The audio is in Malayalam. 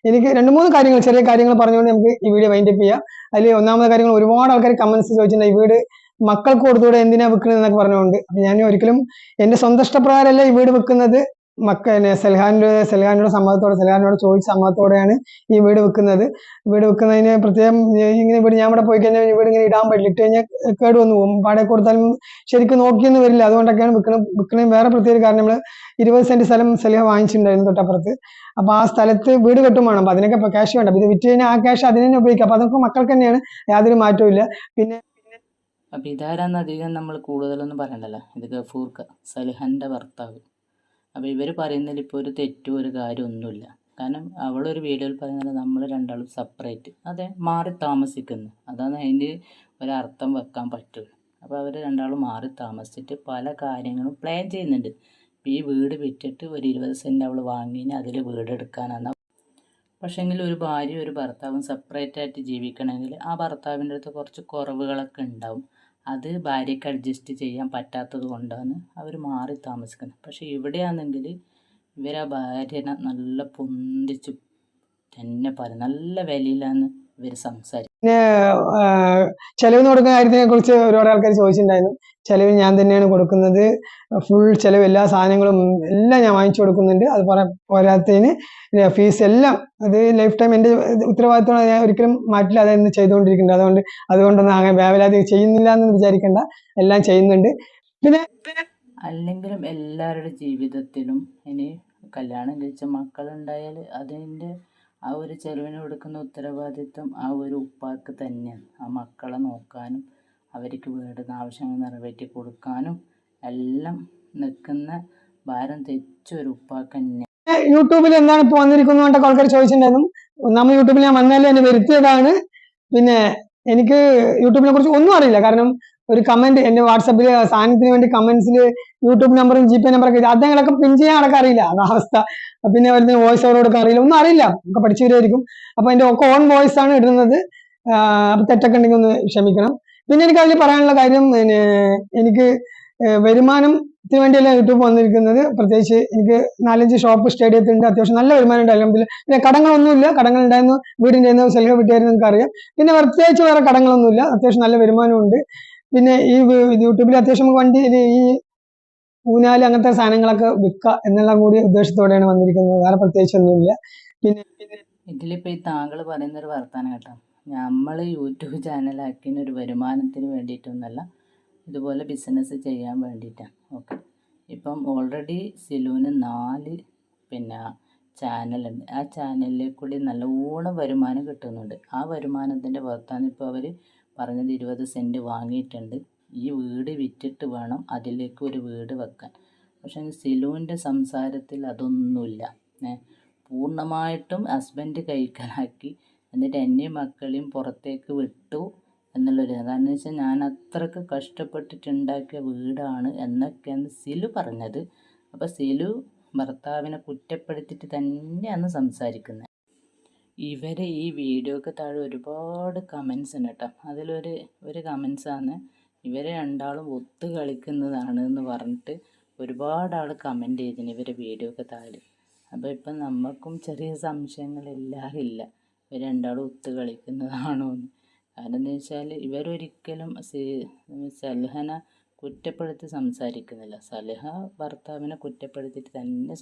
എനിക്ക് 2-3 കാര്യങ്ങൾ ചെറിയ കാര്യങ്ങൾ പറഞ്ഞുകൊണ്ട് നമുക്ക് ഈ വീഡിയോ വൈൻഡ് അപ്പ് ചെയ്യാം. അതിൽ ഒന്നാമത്തെ കാര്യങ്ങൾ ഒരുപാട് ആൾക്കാർ കമന്റ്സ് ചോദിച്ചിട്ടുണ്ട്, ഈ വീട് മക്കൾക്ക് കൊടുത്തുകൂടെ എന്തിനാ വെക്കുന്നത് എന്നൊക്കെ പറഞ്ഞുകൊണ്ട്. അപ്പൊ ഞാൻ ഒരിക്കലും എന്റെ സ്വന്തം ഇഷ്ടപ്രകാരമല്ല ഈ വീട് വെക്കുന്നത്. സെൽഹാനോട് സമ്മതത്തോടെ, സെൽഹാനോട് ചോദിച്ച സമ്മതത്തോടെയാണ് ഈ വീട് വെക്കുന്നത്. വീട് വെക്കുന്നതിന് പ്രത്യേകം ഇങ്ങനെ വീട് ഞാൻ ഇവിടെ പോയി കഴിഞ്ഞാൽ ഈ വീട് ഇങ്ങനെ ഇടാൻ പറ്റില്ല, ഇട്ട് കഴിഞ്ഞാൽ കേട് വന്നു പോകും, വാടക കൊടുത്താലും ശരിക്കും നോക്കിയൊന്നും വരില്ല. അതുകൊണ്ടൊക്കെയാണ് വിൽക്കുന്നത്. വേറെ പ്രത്യേക കാരണം, നമ്മൾ 20 സെന്റ് സ്ഥലം സെൽഹ വാങ്ങിച്ചിട്ടുണ്ടായിരുന്നു തൊട്ടപ്പുറത്ത്. അപ്പൊ ആ സ്ഥലത്ത് വീട് കെട്ടും വേണം. അപ്പൊ അതിനൊക്കെ ക്യാഷ് വേണ്ട. ഇത് വിറ്റ് കഴിഞ്ഞാൽ ആ ക്യാഷ് അതിന് തന്നെ ഉപയോഗിക്കാം. അപ്പൊ അതൊക്കെ മക്കൾക്ക് തന്നെയാണ്, യാതൊരു മാറ്റവും ഇല്ല. പിന്നെ അപ്പം ഇതാരാന്ന് അധികം നമ്മൾ കൂടുതലൊന്നും പറയണ്ടല്ലോ. ഇത് ഗഫൂർക്ക, സൽഹൻ്റെ ഭർത്താവ്. അപ്പോൾ ഇവർ പറയുന്നതിൽ ഇപ്പോൾ ഒരു തെറ്റും ഒരു കാര്യമൊന്നുമില്ല. കാരണം അവളൊരു വീഡിയോയിൽ പറയുന്നത് നമ്മൾ രണ്ടാളും സെപ്പറേറ്റ്, അതെ, മാറി താമസിക്കുന്നു, അതാണ് അതിന് ഒരർത്ഥം വെക്കാൻ പറ്റുള്ളൂ. അപ്പോൾ അവർ രണ്ടാളും മാറി താമസിച്ചിട്ട് പല കാര്യങ്ങളും പ്ലാൻ ചെയ്യുന്നുണ്ട്. ഇപ്പോൾ ഈ വീട് വിറ്റിട്ട് ഒരു 20 സെൻറ്റ് അവൾ വാങ്ങിന് അതിൽ വീടെടുക്കാനാണ്. പക്ഷേങ്കിൽ ഒരു ഭാര്യയും ഒരു ഭർത്താവും സെപ്പറേറ്റ് ആയിട്ട് ജീവിക്കണമെങ്കിൽ ആ ഭർത്താവിൻ്റെ അടുത്ത് കുറച്ച് കുറവുകളൊക്കെ ഉണ്ടാവും. അത് ഭാര്യയ്ക്ക് അഡ്ജസ്റ്റ് ചെയ്യാൻ പറ്റാത്തത് കൊണ്ടാണ് അവർ മാറി താമസിക്കുന്നത്. പക്ഷേ ഇവിടെയാണെങ്കിൽ ഇവർ ആ ഭാര്യനെ നല്ല പൊന്തിച്ച് തന്നെ പറയും, നല്ല വിലയിലാണ് ഇവർ സംസാരിക്കുന്നത്. പിന്നെ ചെലവിന് കൊടുക്കുന്ന കാര്യത്തിനെ കുറിച്ച് ഒരുപാട് ആൾക്കാർ ചോദിച്ചിട്ടുണ്ടായിരുന്നു. ചെലവ് ഞാൻ തന്നെയാണ് കൊടുക്കുന്നത്, ഫുൾ ചെലവ്, എല്ലാ സാധനങ്ങളും എല്ലാം ഞാൻ വാങ്ങിച്ചു കൊടുക്കുന്നുണ്ട്. അത് പോരാത്തതിന് ഫീസ് എല്ലാം അത് ലൈഫ് ടൈം എൻ്റെ ഉത്തരവാദിത്തമാണ്, ഞാൻ ഒരിക്കലും മാറ്റില്ല, അതെന്ന് ചെയ്തുകൊണ്ടിരിക്കുന്നുണ്ട്. അതുകൊണ്ടൊന്നും അങ്ങനെ വേവലാതി ചെയ്യുന്നില്ല എന്ന് വിചാരിക്കേണ്ട, എല്ലാം ചെയ്യുന്നുണ്ട്. പിന്നെ അല്ലെങ്കിലും എല്ലാവരുടെ ജീവിതത്തിലും ഇനി കല്യാണം കഴിച്ച മക്കളുണ്ടായാൽ അതിൻ്റെ ആ ഒരു ചെലവിന് കൊടുക്കുന്ന ഉത്തരവാദിത്വം ആ ഒരു ഉപ്പാക്ക് തന്നെയാണ്. ആ മക്കളെ നോക്കാനും അവർക്ക് വേണ്ടുന്ന ആവശ്യങ്ങൾ നിറവേറ്റി കൊടുക്കാനും എല്ലാം നിൽക്കുന്ന ഭാരം തെച്ചൊരു ഉപ്പാക്ക് തന്നെ. യൂട്യൂബിൽ എന്താണ് ഇപ്പോൾ വന്നിരിക്കുന്നതുകൊണ്ടൊക്കെ ആൾക്കാർ ചോദിച്ചിട്ടുണ്ടായിരുന്നു. ഒന്നാമത് യൂട്യൂബിൽ ഞാൻ വന്നാലും എന്നെ വരുത്തിയതാണ്. പിന്നെ എനിക്ക് യൂട്യൂബിനെ കുറിച്ച് ഒന്നും അറിയില്ല. കാരണം ഒരു കമന്റ് എന്റെ വാട്സപ്പിൽ സാധനത്തിന് വേണ്ടി കമന്റ്സിൽ യൂട്യൂബ് നമ്പറും GP നമ്പറൊക്കെ അദ്ദേഹങ്ങളൊക്കെ പിൻ ചെയ്യാൻ അടക്കം അറിയില്ല, അതാ അവസ്ഥ. പിന്നെ അവരുടെ വോയിസ് ഓവർ കൊടുക്കാൻ അറിയില്ല, ഒന്നും അറിയില്ല, ഒക്കെ പഠിച്ചു വരുമായിരിക്കും. അപ്പൊ എന്റെ ഒക്കെ ഓൺ വോയിസ് ആണ് ഇടുന്നത്. അപ്പൊ തെറ്റൊക്കെ ഉണ്ടെങ്കിൽ ഒന്ന് ക്ഷമിക്കണം. പിന്നെ എനിക്ക് അതിൽ പറയാനുള്ള കാര്യം, എനിക്ക് വരുമാനത്തിന് വേണ്ടിയല്ല യൂട്യൂബ് വന്നിരിക്കുന്നത്. പ്രത്യേകിച്ച് എനിക്ക് 4-5 ഷോപ്പ് സ്റ്റേഡിയത്തിലുണ്ട്, അത്യാവശ്യം നല്ല വരുമാനം ഉണ്ട് അൽഹംദുലില്ലാഹ്. പിന്നെ കടങ്ങളൊന്നുമില്ല, കടങ്ങൾ ഉണ്ടായിരുന്നു, വീടിന്റെ സെൽഹ വിട്ടായിരുന്നു, നിങ്ങൾക്ക് അറിയാം. പിന്നെ പ്രത്യേകിച്ച് വേറെ കടങ്ങളൊന്നുമില്ല, അത്യാവശ്യം നല്ല വരുമാനമുണ്ട്. പിന്നെ ഈ യൂട്യൂബിൽ അത്യാവശ്യം വണ്ടി, ഈ ഊഞ്ഞാല് അങ്ങനത്തെ സാധനങ്ങളൊക്കെ വിൽക്കുക എന്നുള്ള കൂടി ഉദ്ദേശത്തോടെയാണ് വന്നിരിക്കുന്നത്, വേറെ പ്രത്യേകിച്ചൊന്നുമില്ല. പിന്നെ ഇതിലിപ്പോൾ ഈ താങ്കൾ പറയുന്നൊരു വർത്താനം കേട്ടോ, നമ്മൾ യൂട്യൂബ് ചാനലാക്കിയ ഒരു വരുമാനത്തിന് വേണ്ടിയിട്ടൊന്നല്ല, ഇതുപോലെ ബിസിനസ് ചെയ്യാൻ വേണ്ടിയിട്ടാണ്. ഓക്കെ, ഇപ്പം ഓൾറെഡി സിലുവിന് 4 പിന്നെ ചാനലുണ്ട്. ആ ചാനലിൽ കൂടി നല്ലോണം വരുമാനം കിട്ടുന്നുണ്ട്. ആ വരുമാനത്തിൻ്റെ പുറത്താണ് ഇപ്പോൾ അവർ പറഞ്ഞത് 20 സെൻറ്റ് വാങ്ങിയിട്ടുണ്ട്, ഈ വീട് വിറ്റിട്ട് വേണം അതിലേക്ക് ഒരു വീട് വെക്കാൻ. പക്ഷേ സിലുവിൻ്റെ സംസാരത്തിൽ അതൊന്നുമില്ല. പൂർണ്ണമായിട്ടും ഹസ്ബൻഡ് കൈക്കലാക്കി, എന്നിട്ട് എന്നെയും മക്കളെയും പുറത്തേക്ക് വിട്ടു എന്നുള്ളൊരു, കാരണം വെച്ചാൽ ഞാൻ അത്രയ്ക്ക് കഷ്ടപ്പെട്ടിട്ടുണ്ടാക്കിയ വീടാണ് എന്നൊക്കെയാണ് സിലു പറഞ്ഞത്. അപ്പോൾ സിലു ഭർത്താവിനെ കുറ്റപ്പെടുത്തിയിട്ട് തന്നെയാണ് സംസാരിക്കുന്നത്. ഇവരെ ഈ വീഡിയോക്ക് താഴെ ഒരുപാട് കമൻസ് ഉണ്ട് കേട്ടോ. അതിലൊരു കമൻസാണ് ഇവരെ രണ്ടാളും ഒത്തു കളിക്കുന്നതാണ് എന്ന് പറഞ്ഞിട്ട് ഒരുപാട് ആൾ കമൻറ്റ് ചെയ്തിന് ഇവരെ വീഡിയോക്ക് താഴെ. അപ്പോൾ ഇപ്പം നമുക്കും ചെറിയ സംശയങ്ങളെല്ലാം ഇല്ല, ഇവർ രണ്ടാളും ഒത്തു കളിക്കുന്നതാണോ എന്ന്. കാരണം എന്ന് വെച്ചാൽ ഇവരൊരിക്കലും സൽഹനെ കുറ്റപ്പെടുത്തി സംസാരിക്കുന്നില്ല, സൽഹ ഭർത്താവിനെ കുറ്റപ്പെടുത്തിയിട്ട് തന്നെ